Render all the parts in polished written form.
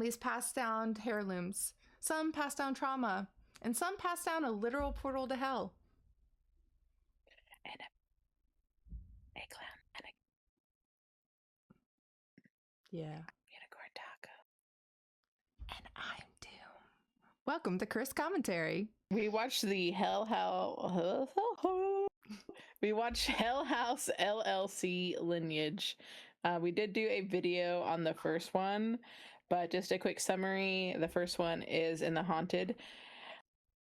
families pass down heirlooms. Some pass down trauma. And some pass down a literal portal to hell. And a clown and a unicorn taco. And I'm Doom. Welcome to Chris Commentary. We watched the We watched Hell House LLC lineage. We did do a video on the first one, but just a quick summary. The first one is in the haunted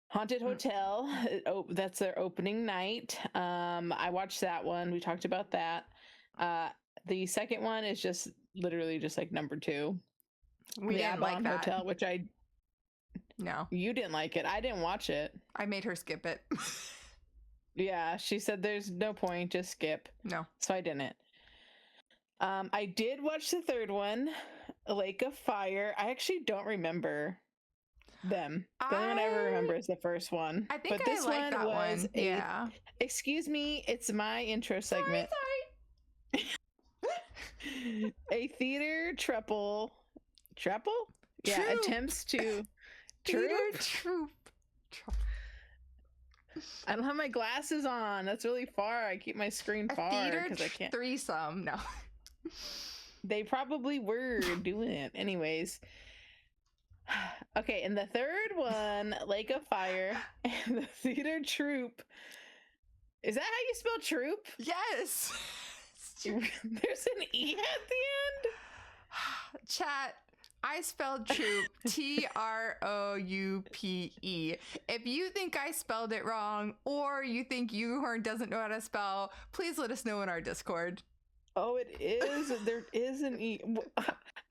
hotel. Oh, that's their opening night. I watched that one. We talked about that. The second one is just literally just like number 2. We didn't like that. Hotel, which No. You didn't like it. I didn't watch it. I made her skip it. Yeah, she said there's no point, just skip. No. So I didn't. I did watch the third one, Lake of Fire. I actually don't remember them. The only one I ever remember is the first one. I think but this I like that one. Yeah. Excuse me, it's my intro segment. Sorry. A theater treple? Yeah, Troop. attempts to Troop. I don't have my glasses on. That's really far. I keep my screen far because I can't. Threesome. No. They probably were doing it. Anyways. Okay, and the third one, Lake of Fire, and the theater troupe. Is that how you spell troop? Yes. There's an E at the end? Chat. I spelled troop TROUPE. If you think I spelled it wrong, or you think Uhorn doesn't know how to spell, please let us know in our Discord. Oh, it is. There is an E.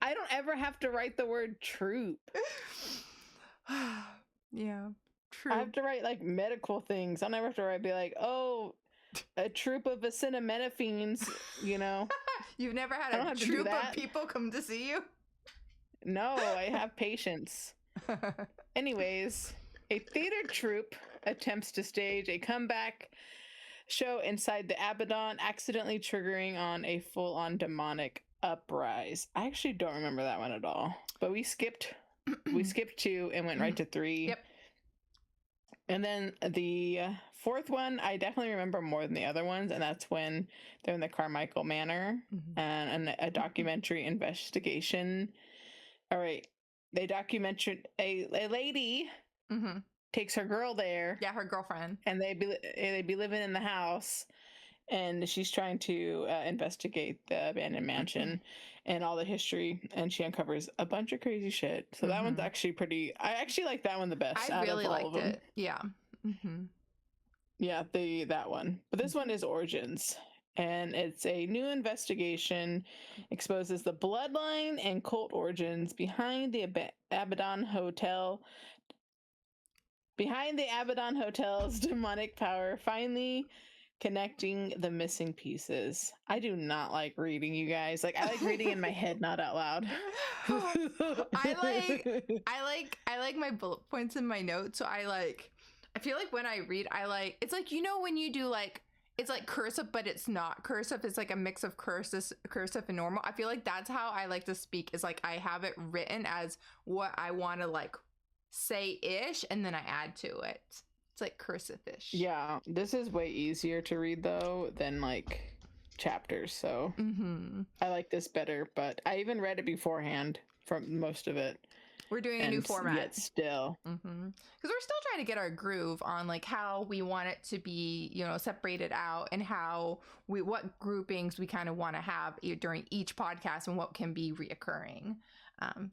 I don't ever have to write the word troop. Yeah, troop. I have to write like medical things. I'll never have to be like, oh, a troop of acetaminophenes, you know. You've never had a troop of people come to see you? No, I have patience. Anyways, a theater troupe attempts to stage a comeback show inside the Abaddon, accidentally triggering on a full-on demonic uprise. I actually don't remember that one at all, but we skipped 2 and went right to 3. Yep. And then the fourth one, I definitely remember more than the other ones, and that's when they're in the Carmichael Manor and a documentary investigation. All right, they documented a lady takes her girl there. Yeah, her girlfriend, and they be living in the house, and she's trying to investigate the abandoned mansion and all the history, and she uncovers a bunch of crazy shit. So that one's actually pretty. I actually like that one the best. I really liked it. Yeah. Yeah, that one. But this one is Origins. And it's a new investigation, exposes the bloodline and cult origins behind the Abaddon Hotel. Behind the Abaddon Hotel's demonic power, finally connecting the missing pieces. I do not like reading, you guys. Like, I like reading in my head, not out loud. I like my bullet points in my notes. So I feel like when I read, it's like, you know, when you do like, it's like cursive, but it's not cursive. It's like a mix of cursive and normal. I feel like that's how I like to speak, is like I have it written as what I want to like say-ish, and then I add to it. It's like cursive-ish. Yeah, this is way easier to read though than like chapters, so I like this better, but I even read it beforehand from most of it. We're doing a new format. Yet still. Because we're still trying to get our groove on like how we want it to be, you know, separated out, and what groupings we kind of want to have during each podcast and what can be reoccurring.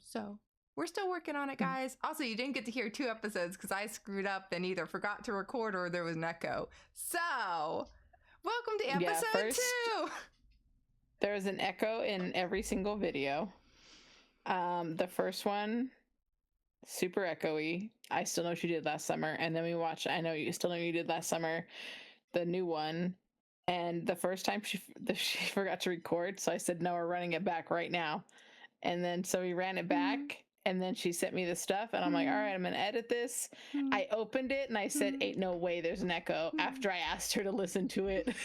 So we're still working on it, guys. Also, you didn't get to hear 2 episodes because I screwed up and either forgot to record or there was an echo. So welcome to episode 2. There was an echo in every single video. The first one, super echoey. I still know what you did last summer. And then we watched I Know You Still Know You Did Last Summer, the new one. And the first time she forgot to record, so I said, no, we're running it back right now. And then so we ran it back, and then she sent me the stuff, and I'm like, all right, I'm gonna edit this. I opened it and I said, ain't no way there's an echo, after I asked her to listen to it.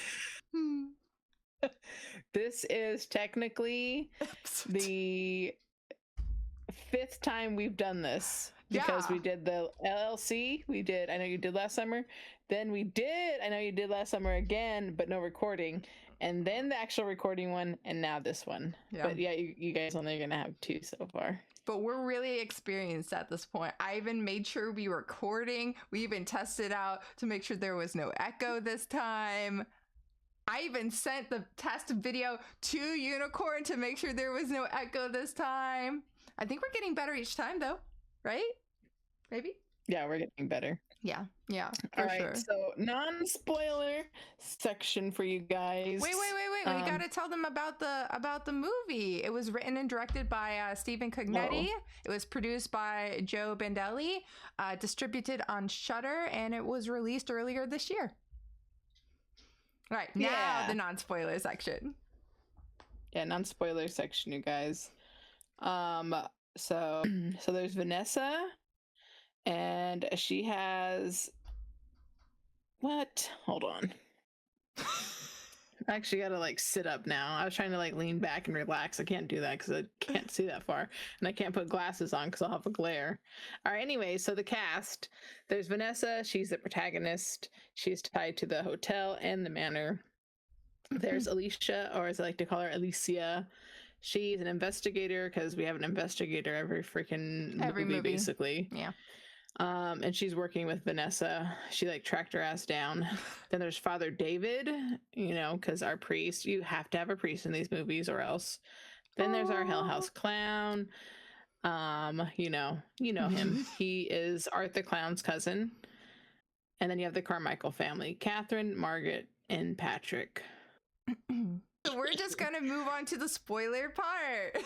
This is technically the 5th time we've done this because we did the LLC. We did, I know you did last summer. Then we did, I know you did last summer again, but no recording. And then the actual recording one, and now this one. Yeah. But yeah, you guys only going to have 2 so far. But we're really experienced at this point. I even made sure we were recording. We even tested out to make sure there was no echo this time. I even sent the test video to Unicorn to make sure there was no echo this time. I think we're getting better each time, though, right? Maybe? Yeah, we're getting better. Yeah, for All right, sure. So non-spoiler section for you guys. Wait. We gotta tell them about the movie. It was written and directed by Stephen Cognetti. It was produced by Joe Bandelli, distributed on Shudder, and it was released earlier this year. All right, now the non-spoiler section. Yeah, non-spoiler section, you guys. So there's Vanessa, and she has what? Hold on. I actually gotta like sit up now. I was trying to like lean back and relax. I can't do that because I can't see that far, and I can't put glasses on because I'll have a glare. All right, anyway, so the cast. There's Vanessa. She's the protagonist. She's tied to the hotel and the manor. There's Alicia, or as I like to call her, Alicia. She's an investigator because we have an investigator every movie basically. Yeah. And she's working with Vanessa. She like tracked her ass down. Then there's Father David, because our priest, you have to have a priest in these movies or else. Then there's our Hell House clown. You know him. He is Art the Clown's cousin. And then you have the Carmichael family, Catherine, Margaret, and Patrick. So we're just gonna move on to the spoiler part.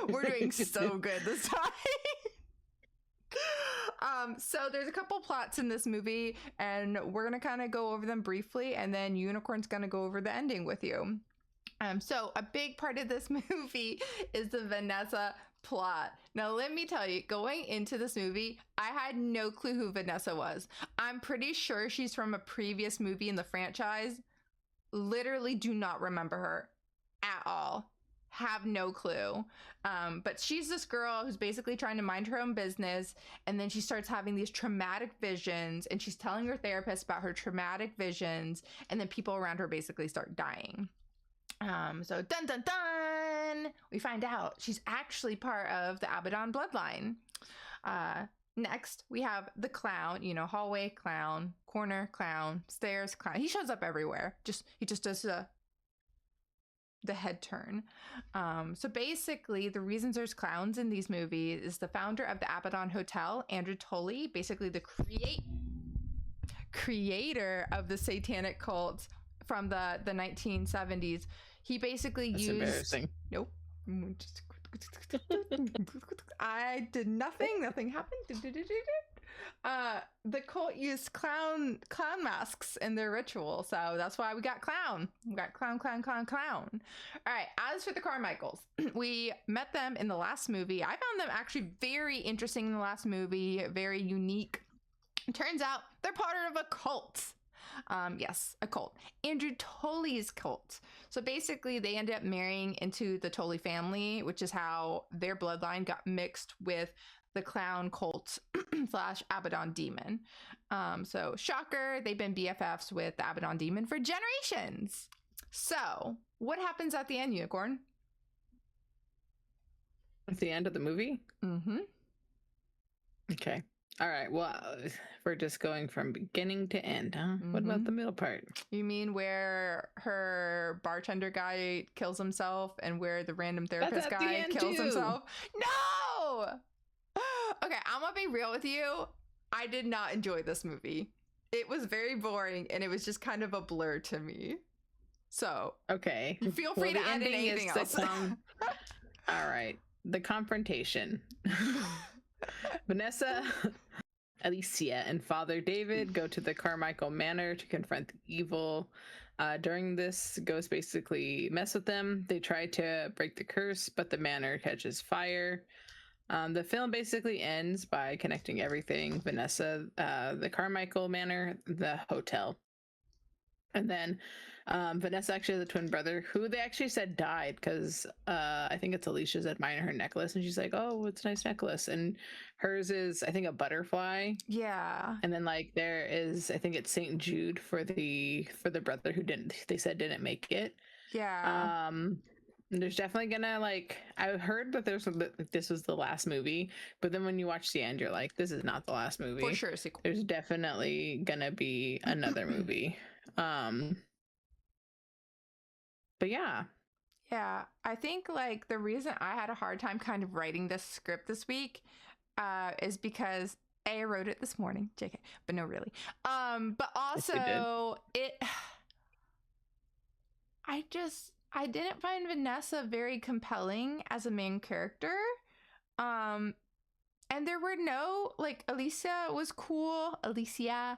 We're doing so good this time. So there's a couple plots in this movie, and we're gonna kind of go over them briefly, and then Unicorn's gonna go over the ending with you. So a big part of this movie is the Vanessa plot. Now, let me tell you, going into this movie, I had no clue who Vanessa was. I'm pretty sure she's from a previous movie in the franchise. Literally do not remember her at all. Have no clue. But she's this girl who's basically trying to mind her own business, and then she starts having these traumatic visions, and she's telling her therapist about her traumatic visions, and then people around her basically start dying. So dun dun dun, we find out she's actually part of the Abaddon bloodline. Next, we have the clown, hallway clown, corner clown, stairs clown. He shows up everywhere. He just does the head turn. So basically, the reasons there's clowns in these movies is the founder of the Abaddon Hotel, Andrew Tolley, basically the creator of the satanic cult from the 1970s. He basically That's used... embarrassing. Nope. I did nothing. Nothing happened. The cult used clown masks in their ritual, so that's why we got clown. We got clown. All right. As for the Carmichaels, we met them in the last movie. I found them actually very interesting in the last movie. Very unique. It turns out they're part of a cult. Yes, a cult. Andrew Tolley's cult. So basically, they ended up marrying into the Tolley family, which is how their bloodline got mixed with the clown cult / Abaddon demon. So shocker, they've been BFFs with the Abaddon demon for generations. So what happens at the end, Unicorn? At the end of the movie? Mm-hmm. Okay. All right. Well, we're just going from beginning to end, huh? Mm-hmm. What about the middle part? You mean where her bartender guy kills himself and where the random therapist guy kills himself? No! Okay, I'm gonna be real with you. I did not enjoy this movie. It was very boring, and it was just kind of a blur to me. So, okay. Feel free to add anything else. All right. The confrontation. Vanessa, Alicia, and Father David go to the Carmichael Manor to confront the evil. During this, ghosts basically mess with them. They try to break the curse, but the manor catches fire. The film basically ends by connecting everything: Vanessa, the Carmichael Manor, the hotel. And then Vanessa actually has a twin brother who they actually said died because I think it's Alicia's admiring her necklace, and she's like, "Oh, it's a nice necklace," and hers is, I think, a butterfly. Yeah. And then like there is, I think it's Saint Jude for the brother who didn't make it. Yeah. There's definitely gonna, like, I heard that this was the last movie, but then when you watch the end, you're like, this is not the last movie. For sure, sequel. There's definitely gonna be another movie. But yeah. Yeah, I think like the reason I had a hard time kind of writing this script this week is because I wrote it this morning, JK, but no, really. But also I didn't find Vanessa very compelling as a main character. And there were no, like, Alicia was cool. The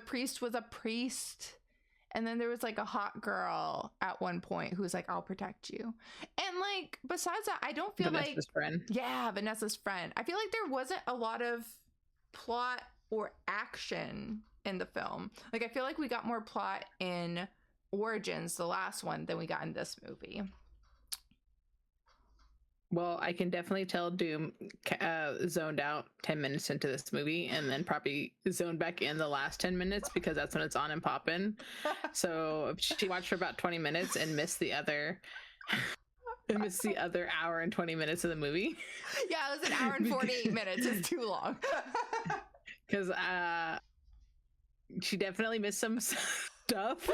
priest was a priest. And then there was like a hot girl at one point who was like, I'll protect you. And like, besides that, I don't feel Vanessa's friend. Yeah, Vanessa's friend. I feel like there wasn't a lot of plot or action in the film. Like, I feel like we got more plot in Origins, the last one, than we got in this movie. Well, I can definitely tell Doom zoned out 10 minutes into this movie and then probably zoned back in the last 10 minutes because that's when it's on and popping. So she watched for about 20 minutes and missed the other hour and 20 minutes of the movie. Yeah, it was an hour and 48 minutes. It's too long. Because she definitely missed some stuff.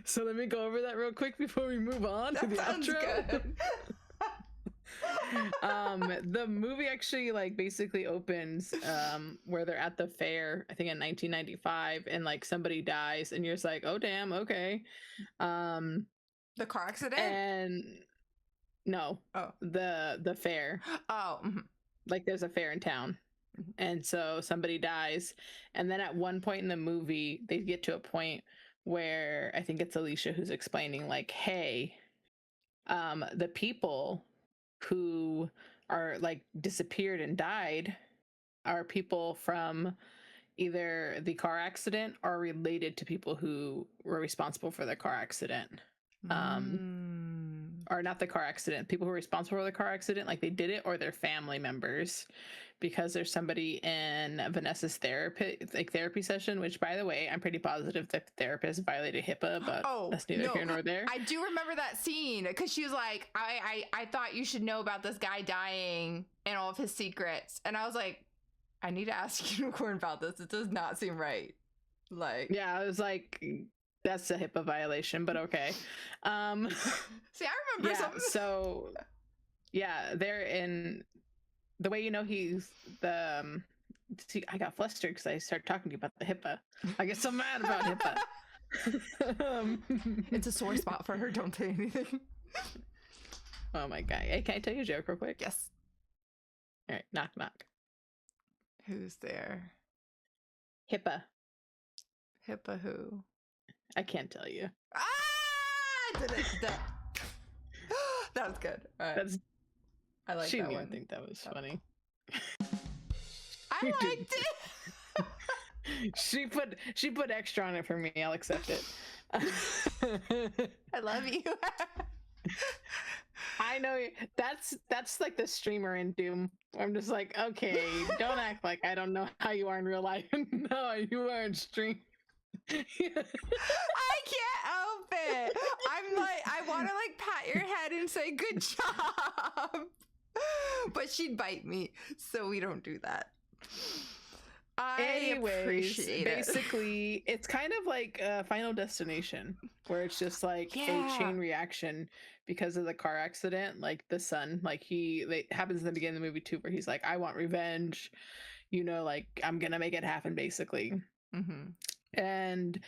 So let me go over that real quick before we move on to the outro. Good. The movie actually like basically opens where they're at the fair, I think in 1995, and like somebody dies and you're just like, oh damn, okay. The car accident? And no. Oh. The fair. Oh. Mm-hmm. Like there's a fair in town. And so somebody dies, and then at one point in the movie they get to a point where I think it's Alicia who's explaining like, hey, the people who are like disappeared and died are people from either the car accident or related to people who were responsible for the car accident. Or not the car accident, people who were responsible for the car accident, like they did it, or their family members, because there's somebody in Vanessa's therapy session, which by the way, I'm pretty positive the therapist violated HIPAA, but that's neither here nor there. I do remember that scene because she was like, I thought you should know about this guy dying and all of his secrets. And I was like, I need to ask Unicorn about this. It does not seem right. Like, yeah, I was like, that's a HIPAA violation, but okay. See, I remember something. So yeah, they're in the way, you know, he's the see, I got flustered because I started talking to you about the HIPAA. I get so mad about HIPAA. It's a sore spot for her. Don't say anything. Oh my god. Hey, can I tell you a joke real quick? Yes. All right, knock knock. Who's there? HIPAA. HIPAA who? I can't tell you. Ah! That was good. All right. I like she that didn't one. even think that was funny. I liked it. She put extra on it for me. I'll accept it. I love you. I know that's like the streamer in Doom. I'm just like, okay, don't act like I don't know how you are in real life. No, you are in stream. I can't help it. I'm like, I want to like pat your head and say good job, but she'd bite me, so we don't do that. Anyways, basically, it's kind of like Final Destination, where it's just like a chain reaction because of the car accident. Like the son, like it happens in the beginning of the movie too, where he's like, I want revenge, you know, like I'm gonna make it happen, basically. Mm-hmm. And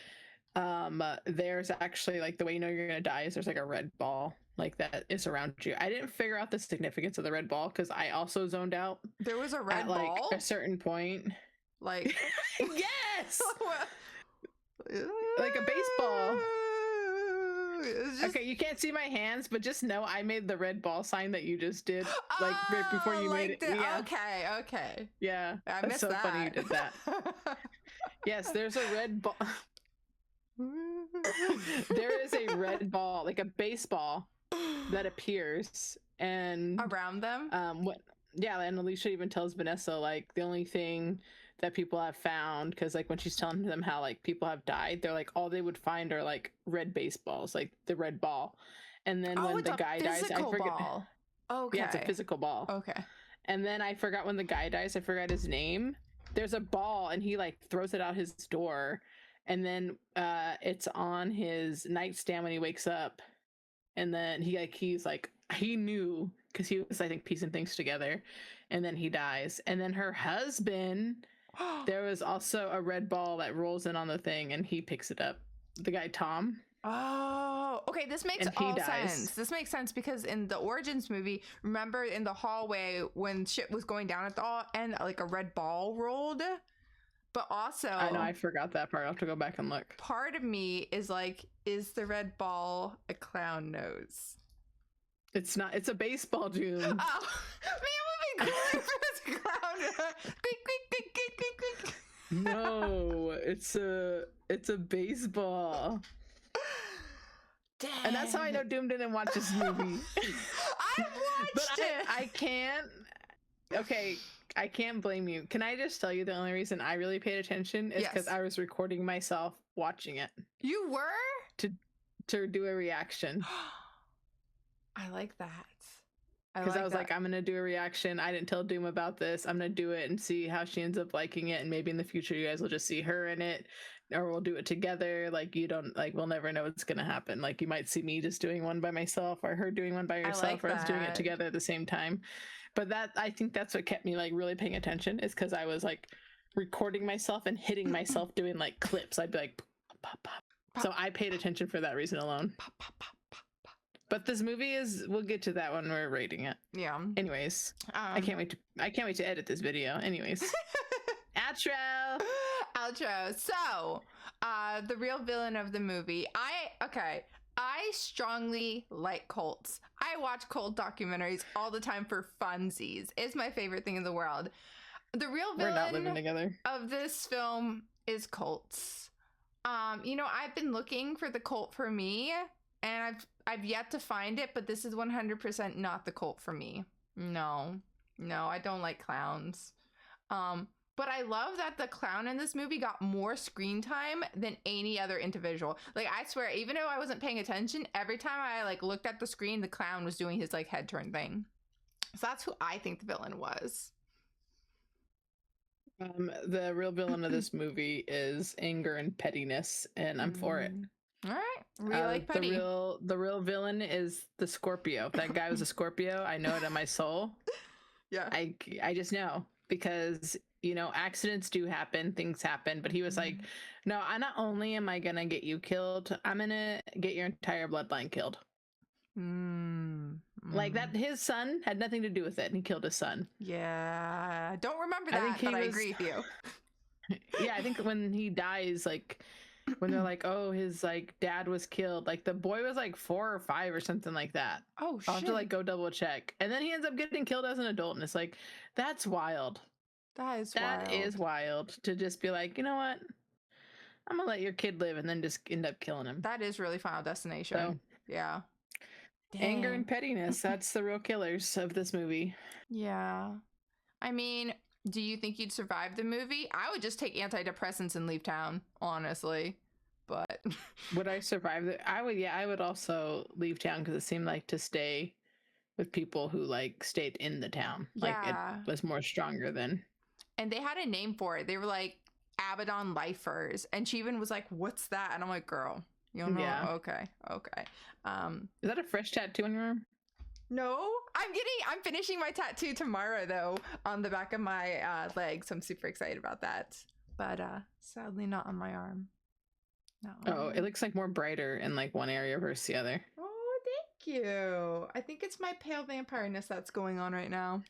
there's actually, like, the way you know you're gonna die is there's like a red ball like that is around you. I didn't figure out the significance of the red ball because I also zoned out. There was a red ball like a certain point. Like yes, like a baseball. Okay, you can't see my hands, but just know I made the red ball sign that you just did, like right before you made it. Yeah. Okay. Yeah, I missed so that. funny you did that. Yes, there's a red ball. There is a red ball, like a baseball, that appears, and Around them? what? Yeah, and Alicia even tells Vanessa like the only thing that people have found, because like when she's telling them how like people have died, they're like all they would find are like red baseballs, like the red ball, and then when it's the a guy dies, I physical forget. ball. Okay. Yeah, it's a physical ball. Okay. And then I forgot when the guy dies, I forgot his name. There's a ball and he like throws it out his door, and then it's on his nightstand when he wakes up. And then he's like he knew because he was, I think, piecing things together, and then he dies. And then her husband, there was also a red ball that rolls in on the thing and he picks it up. The guy Tom. Oh, okay. This makes all sense. This makes sense because in the Origins movie, remember in the hallway when shit was going down at the end, like a red ball rolled. But also, I know, I forgot that part. I'll have to go back and look. Part of me is like, is the red ball a clown nose? It's not. It's a baseball, June. Oh, man, it would be cool if it was a clown nose. Quick. No, it's a baseball. Dang. And that's how I know Doom didn't watch this movie. I watched it. I can't. Okay, I can't blame you. Can I just tell you the only reason I really paid attention is because I was recording myself watching it. You were? To do a reaction. I like that. Because I was like, I'm going to do a reaction. I didn't tell Doom about this. I'm going to do it and see how she ends up liking it. And maybe in the future, you guys will just see her in it. Or we'll do it together. Like, you don't, like, we'll never know what's going to happen. Like, you might see me just doing one by myself, or her doing one by herself, or us doing it together at the same time. But I think that's what kept me, like, really paying attention, is because I was, like, recording myself and hitting myself doing, like, clips. I'd be like, pop, pop, pop. So I paid attention for that reason alone. Pop, pop, pop. But this movie we'll get to that when we're rating it. Yeah. Anyways, I can't wait to edit this video. Anyways. Outro. So, the real villain of the movie. I strongly like cults. I watch cult documentaries all the time for funsies. It's my favorite thing in the world. The real villain We're not living together. Of this film is cults. I've been looking for the cult for me, and I've yet to find it, but this is 100% not the cult for me. No, I don't like clowns. But I love that the clown in this movie got more screen time than any other individual. Like, I swear, even though I wasn't paying attention, every time I like looked at the screen, the clown was doing his like head turn thing. So that's who I think the villain was. The real villain of this movie is anger and pettiness, and I'm for it. All right, we like petty. The real villain is the Scorpio. That guy was a Scorpio. I know it in my soul. Yeah, I just know, because accidents do happen, things happen, but he was like, no, not only am I gonna get you killed, I'm gonna get your entire bloodline killed. Like that, his son had nothing to do with it, and he killed his son. Yeah, don't remember that, but I agree with you. Yeah, I think when he dies, like when they're like, oh, his like dad was killed, like the boy was like 4 or 5 or something like that. Oh shit. I'll have to like go double check. And then he ends up getting killed as an adult, and it's like, that's wild. That is wild to just be like, you know what, I'm gonna let your kid live, and then just end up killing him. That is really Final Destination. So, yeah. Dang. Anger and pettiness, that's the real killers of this movie. Yeah. I mean, do you think you'd survive the movie? I would just take antidepressants and leave town, honestly. But would I survive it? I would. Yeah, I would also leave town, because it seemed like to stay with people who like stayed in the town. Like it was more stronger than. And they had a name for it. They were like Abaddon Lifers, and she even was like, "What's that?" And I'm like, "Girl, you don't know." Yeah. Okay. Is that a fresh tattoo on your arm? No, I'm finishing my tattoo tomorrow though, on the back of my leg, so I'm super excited about that. But sadly not on my arm. No. Oh, it looks like more brighter in like one area versus the other. Oh, thank you. I think it's my pale vampireness that's going on right now.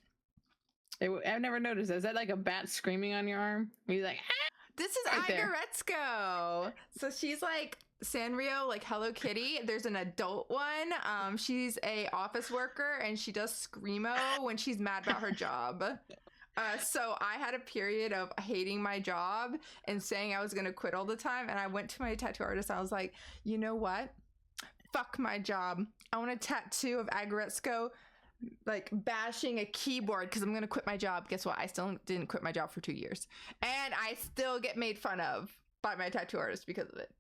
I've never noticed. Is that like a bat screaming on your arm? He's like, ah! This is right Igaretsko. So she's like Sanrio, like Hello Kitty. There's an adult one. She's a office worker, and she does screamo when she's mad about her job. So I had a period of hating my job and saying I was going to quit all the time. And I went to my tattoo artist. I was like, you know what? Fuck my job. I want a tattoo of Agretzko like bashing a keyboard because I'm going to quit my job. Guess what? I still didn't quit my job for 2 years. And I still get made fun of by my tattoo artist because of it.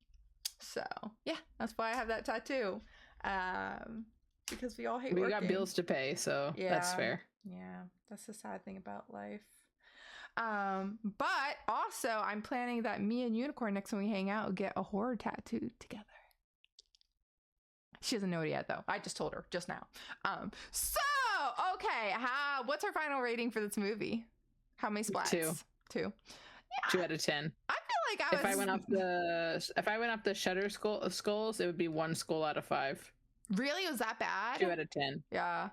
So yeah, that's why I have that tattoo. Because we all hate working. We got bills to pay, so yeah, that's fair. Yeah, that's the sad thing about life. But also I'm planning that me and Unicorn next time we hang out get a horror tattoo together. She doesn't know it yet though. I just told her just now. So okay, what's our final rating for this movie? How many splats? 2. 2. Yeah. 2 out of 10. I feel like if I went off the Shutter skulls, it would be 1 skull out of 5. Really? It was that bad? 2 out of 10. Yeah.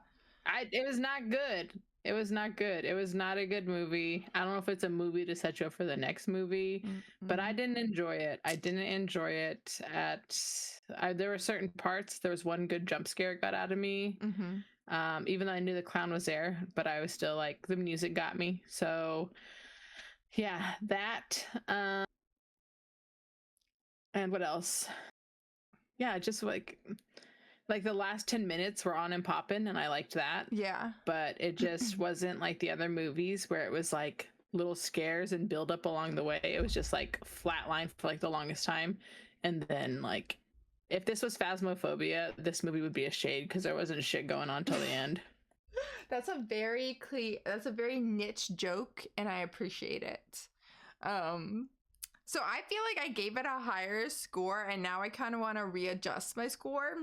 It was not good. It was not good. It was not a good movie. I don't know if it's a movie to set you up for the next movie, but I didn't enjoy it. There were certain parts. There was one good jump scare it got out of me. Even though I knew the clown was there, but I was still like, the music got me. So yeah, that. And what else? Yeah, just like the last 10 minutes were on and popping, and I liked that. Yeah. But it just wasn't like the other movies where it was like little scares and build up along the way. It was just like flatline for like the longest time. And then like, if this was Phasmophobia, this movie would be a shade because there wasn't shit going on till the end. That's a very niche joke, and I appreciate it. So I feel like I gave it a higher score, and now I kind of want to readjust my score.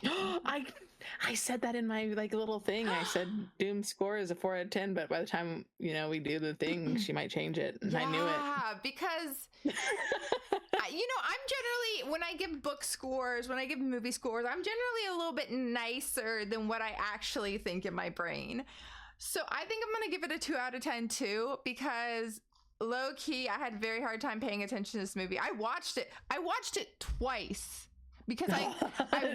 I said that in my like little thing. I said Doom's score is a 4 out of 10, but by the time we do the thing, she might change it. And I knew it. Yeah, because I'm generally, when I give book scores, when I give movie scores, I'm generally a little bit nicer than what I actually think in my brain. So I think I'm gonna give it a 2 out of 10 too, because low key, I had a very hard time paying attention to this movie. I watched it twice. Because I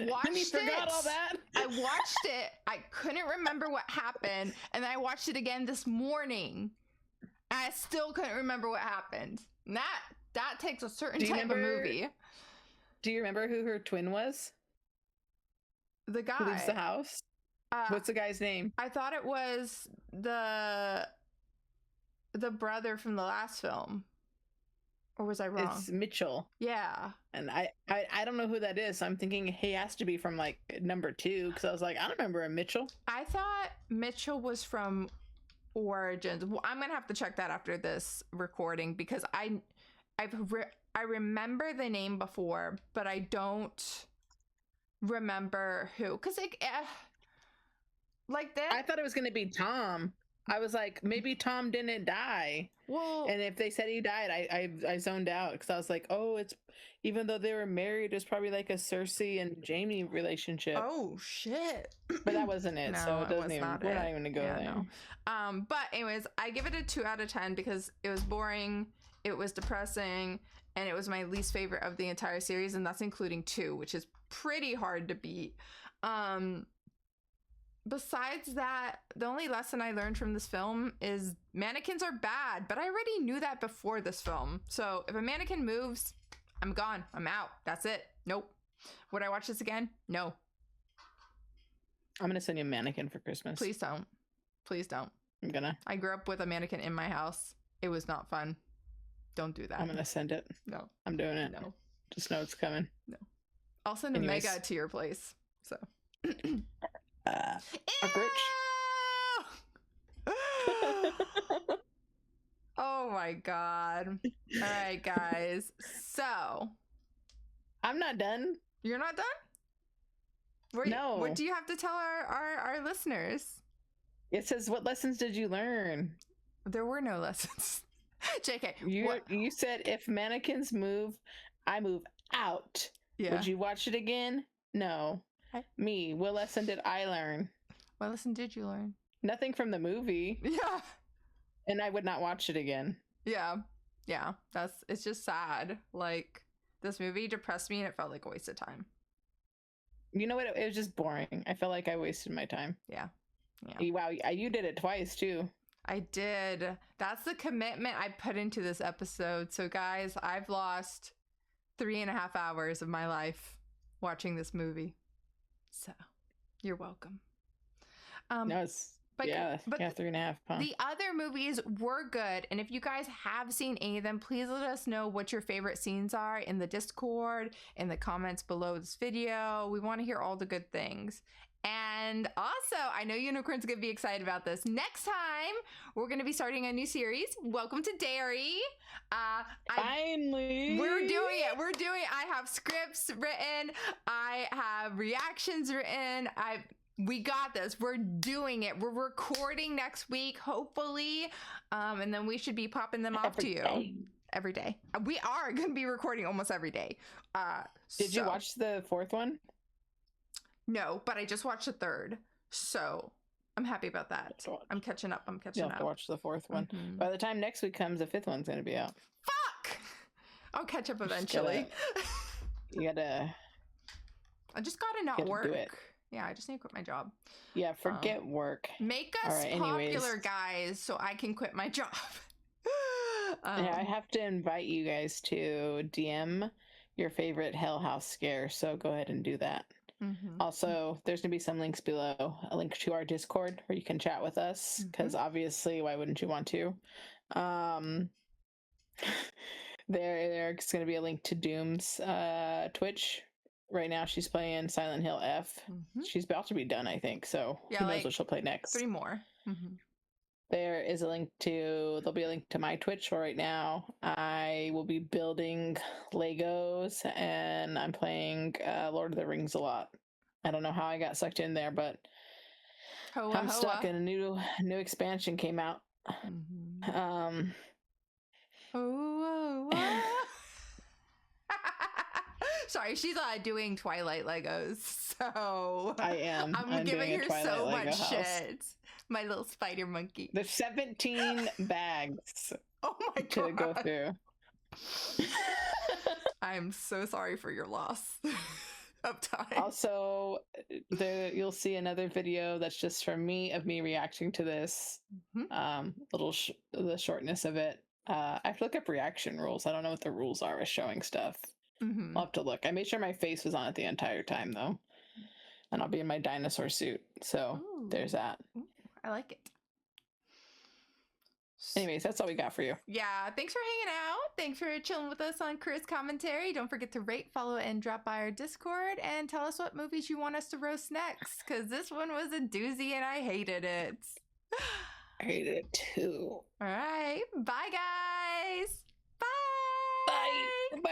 watched it. Forgot all that. I watched it. I couldn't remember what happened, and then I watched it again this morning. And I still couldn't remember what happened. And that takes a certain type of movie. Do you remember who her twin was? The guy who leaves the house. What's the guy's name? I thought it was the brother from the last film. Or was I wrong? It's Mitchell. Yeah. And I don't know who that is. So I'm thinking he has to be from like number 2, because I was like, I don't remember a Mitchell. I thought Mitchell was from Origins. Well, I'm gonna have to check that after this recording, because I remember the name before, but I don't remember who. Because like that. I thought it was gonna be Tom. I was like, maybe Tom didn't die. Well, and if they said he died, I zoned out, because I was like, oh, it's, even though they were married, it's probably like a Cersei and Jaime relationship. Oh shit! But that wasn't it. No, so it doesn't even. We're not even gonna go there. No. But anyways, I give it a 2 out of 10 because it was boring, it was depressing, and it was my least favorite of the entire series, and that's including 2, which is pretty hard to beat. Besides that, the only lesson I learned from this film is mannequins are bad, but I already knew that before this film. So if a mannequin moves, I'm gone. I'm out. That's it. Nope. Would I watch this again? No. I'm going to send you a mannequin for Christmas. Please don't. Please don't. I grew up with a mannequin in my house. It was not fun. Don't do that. I'm going to send it. No. I'm doing it. No. Just know it's coming. No. I'll send a mega to your place. So. Oh my god. All right, guys. So I'm not done. You're not done? No. What do you have to tell our listeners? It says, what lessons did you learn? There were no lessons. JK. You said, if mannequins move, I move out. Yeah. Would you watch it again? No. Me. What lesson did I learn? What lesson did you learn? Nothing from the movie. Yeah. And I would not watch it again. Yeah. Yeah. It's just sad. Like, this movie depressed me and it felt like a waste of time. You know what? It was just boring. I felt like I wasted my time. Yeah. Yeah. Wow. You did it twice too. I did. That's the commitment I put into this episode. So, guys, I've lost 3.5 hours of my life watching this movie. So, you're welcome. No, it's but 3.5. Huh? The other movies were good, and if you guys have seen any of them, please let us know what your favorite scenes are in the Discord, in the comments below this video. We want to hear all the good things. And also, I know Unicorn's gonna be excited about this. Next time, we're gonna be starting a new series. Welcome to Dairy. Finally, we're doing it. I have scripts written. I have reactions written. We got this. We're doing it. We're recording next week, hopefully, and then we should be popping them off to you every day. We are gonna be recording almost every day. Did you watch the fourth one? No, but I just watched the third, so I'm happy about that. I'm catching up. You'll have to watch the fourth one. Mm-hmm. By the time next week comes, the fifth one's going to be out. Fuck! I'll catch up eventually. I just gotta not work. Yeah, I just need to quit my job. Yeah, forget work. Make us popular, guys, so I can quit my job. Yeah, I have to invite you guys to DM your favorite Hell House scare, so go ahead and do that. Mm-hmm. Also, there's going to be some links below. A link to our Discord where you can chat with us, because obviously, why wouldn't you want to? There's going to be a link to Doom's Twitch. Right now, she's playing Silent Hill F. Mm-hmm. She's about to be done, I think, so who knows what she'll play next. 3 more. Mm-hmm. There'll be a link to my Twitch where right now I will be building Legos and I'm playing Lord of the Rings a lot. I don't know how I got sucked in there, but I'm stuck and a new expansion came out. Mm-hmm. Sorry, she's doing Twilight Legos, so I am. I'm giving her so much shit. My little spider monkey. There's 17 bags. Oh my god! To go through. I'm so sorry for your loss of time. Also, you'll see another video that's just from me reacting to this. Mm-hmm. The shortness of it. I have to look up reaction rules. I don't know what the rules are with showing stuff. Mm-hmm. I'll have to look. I made sure my face was on it the entire time, though. And I'll be in my dinosaur suit. So there's that. Ooh, I like it. Anyways, that's all we got for you. Yeah, thanks for hanging out. Thanks for chilling with us on Chris Commentary. Don't forget to rate, follow, and drop by our Discord. And tell us what movies you want us to roast next. Because this one was a doozy and I hated it. I hated it too. All right. Bye, guys. Bye. Bye. Bye.